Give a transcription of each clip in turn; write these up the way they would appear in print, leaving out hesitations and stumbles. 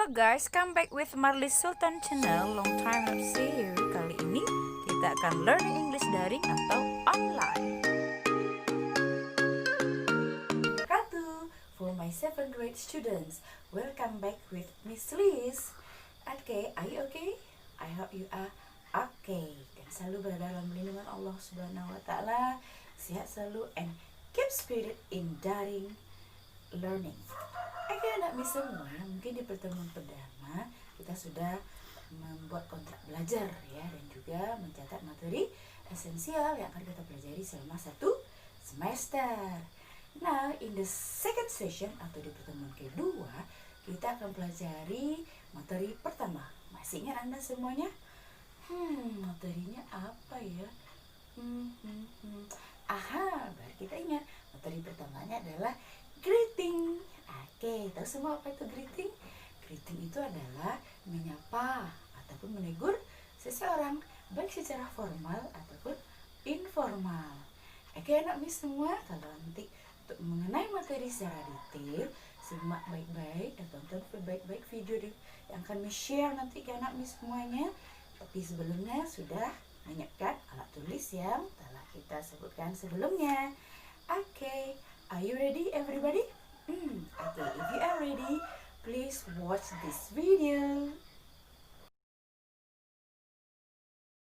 Halo guys, come back with Marlis Sultan channel. Long time no see you. Kali ini kita akan learn English daring atau online. Ratu, for my 7th grade students, welcome back with Miss Liz. Okay, are you okay? I hope you are okay. Dan selalu berada dalam lindungan Allah Subhanahu wa Ta'ala. Sehat selalu and keep spirit in daring learning. Oke anak Miss semua, mungkin di pertemuan pertama kita sudah membuat kontrak belajar ya, dan juga mencatat materi esensial yang akan kita pelajari selama 1 semester. Nah, in the second session atau di pertemuan kedua, kita akan pelajari materi pertama. Masih ingat Anda semuanya? Materinya apa ya? Aha, baru kita ingat. Materi pertamanya adalah greeting. Oke, tahu semua apa itu greeting? Greeting itu adalah menyapa ataupun menegur seseorang, baik secara formal ataupun informal. Oke anak Miss semua, kalau nanti untuk mengenai materi secara detail, simak baik-baik dan tonton baik-baik video yang akan Miss share nanti ke anak Miss semuanya. Tapi sebelumnya sudah menyiapkan alat tulis yang telah kita sebutkan sebelumnya. Oke, are you ready everybody? Okay, if you are ready, please watch this video.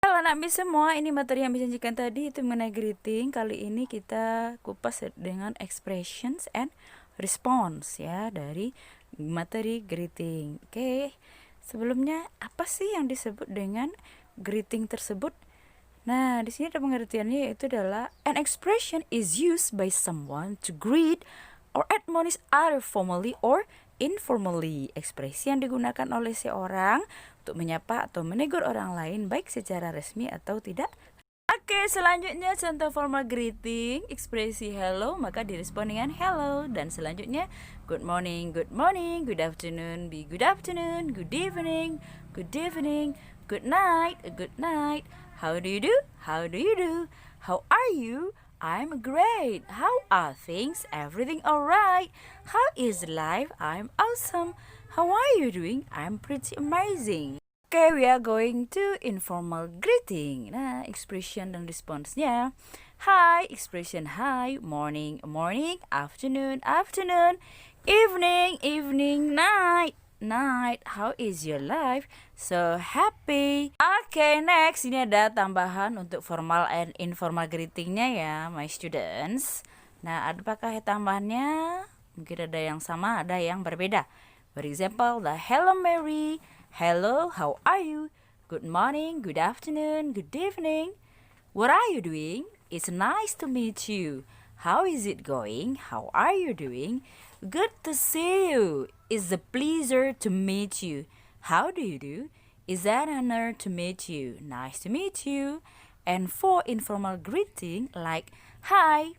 Halo anak Miss semua, ini materi yang dijanjikan tadi itu mengenai greeting. Kali ini kita kupas dengan expressions and response ya dari materi greeting. Oke, sebelumnya apa sih yang disebut dengan greeting tersebut? Nah, di sini ada pengertiannya, yaitu adalah an expression is used by someone to greet or admonish other formally or informally. Ekspresi yang digunakan oleh seorang untuk menyapa atau menegur orang lain baik secara resmi atau tidak. Oke, selanjutnya contoh formal greeting, ekspresi hello maka direspon dengan hello, dan selanjutnya good morning, good afternoon, be good afternoon, good evening, good night, how do you do, how are you, I'm great. How are things? Everything alright. How is life? I'm awesome. How are you doing? I'm pretty amazing. Okay, we are going to informal greeting. Nah, expression dan responsnya. Hi, expression hi, morning, afternoon, evening, night. How is your life? So happy. Okay, next ini ada tambahan untuk formal and informal greetingnya ya, my students. Nah, apakah tambahannya? Mungkin ada yang sama, ada yang berbeda. For example, the hello Mary, hello, how are you? Good morning, good afternoon, good evening. What are you doing? It's nice to meet you. How is it going? How are you doing? Good to see you. It's a pleasure to meet you. How do you do? It's an honor to meet you. Nice to meet you. And for informal greeting like hi,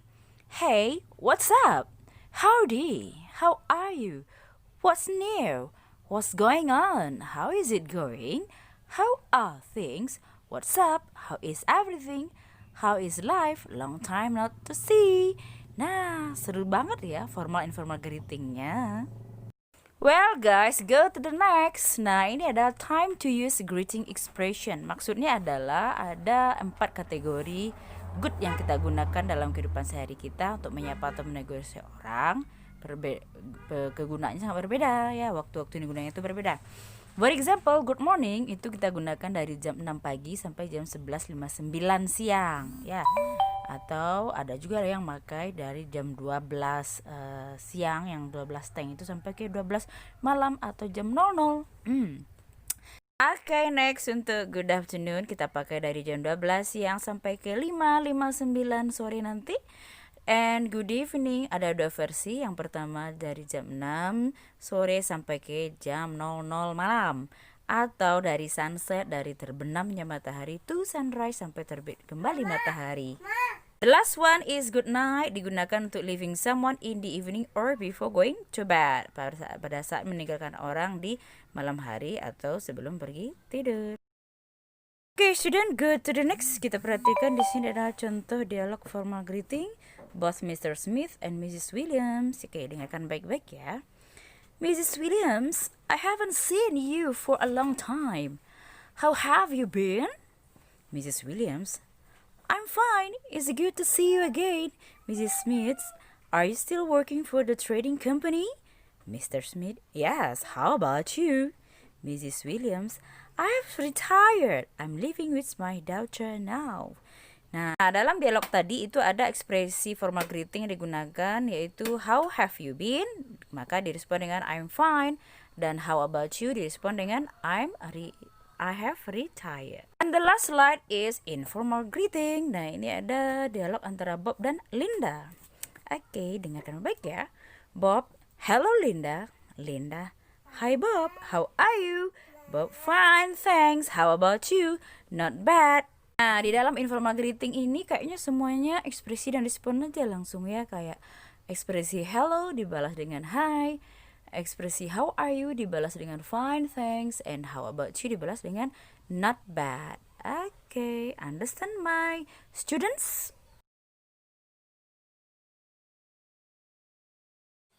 hey, what's up? Howdy, how are you? What's new? What's going on? How is it going? How are things? What's up? How is everything? How is life? Long time not to see. Nah, seru banget ya formal informal greetingnya. Well guys, go to the next. Nah, ini adalah time to use greeting expression. Maksudnya adalah ada 4 kategori good yang kita gunakan dalam kehidupan sehari kita untuk menyapa atau menegur seorang. Kegunaannya sangat berbeda ya, waktu-waktu ini gunanya itu berbeda. For example, good morning itu kita gunakan dari jam 6 pagi sampai jam 11.59 siang ya. Atau ada juga yang pakai dari jam 12 siang, yang 12 teng itu sampai ke 12 malam atau jam 00. Okay, next untuk good afternoon kita pakai dari jam 12 siang sampai ke 5.59 sore nanti. And good evening ada 2 versi. Yang pertama dari jam 6 sore sampai ke jam 00 malam. Atau dari sunset, dari terbenamnya matahari to sunrise sampai terbit kembali matahari. The last one is good night, digunakan untuk leaving someone in the evening or before going to bed. Pada saat meninggalkan orang di malam hari atau sebelum pergi tidur. Okay, student, go to the next. Kita perhatikan di sini adalah contoh dialog formal greeting both Mr. Smith and Mrs. Williams. Oke, dengarkan baik-baik ya. Mrs. Williams, I haven't seen you for a long time. How have you been? Mrs. Williams, I'm fine. It's good to see you again. Mrs. Smith, are you still working for the trading company? Mr. Smith, yes. How about you? Mrs. Williams, I've retired. I'm living with my daughter now. Nah, dalam dialog tadi itu ada ekspresi formal greeting yang digunakan, yaitu how have you been? Maka direspon dengan I'm fine. Dan how about you? Direspon dengan I have retired. And the last slide is informal greeting. Nah, ini ada dialog antara Bob dan Linda. Oke, dengarkan baik ya. Bob, hello Linda. Linda, hi Bob, how are you? Bob, fine, thanks. How about you? Not bad. Nah, di dalam informal greeting ini kayaknya semuanya ekspresi dan respon aja langsung ya. Kayak ekspresi hello dibalas dengan hi, ekspresi how are you dibalas dengan fine, thanks, and how about you dibalas dengan not bad. Okay, understand my students?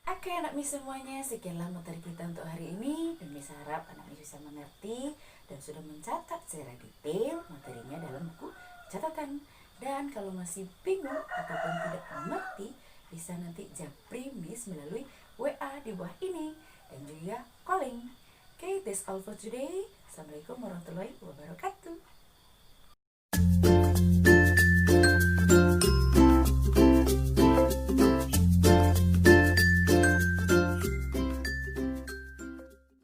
Oke anak Miss semuanya, sekianlah materi kita untuk hari ini, dan Miss harap anak Miss bisa mengerti dan sudah mencatat secara detail materinya dalam buku catatan. Dan kalau masih bingung ataupun tidak mengerti, bisa nanti japri Miss melalui WA di bawah ini dan juga calling. Okay, that's all for today. Assalamualaikum warahmatullahi wabarakatuh.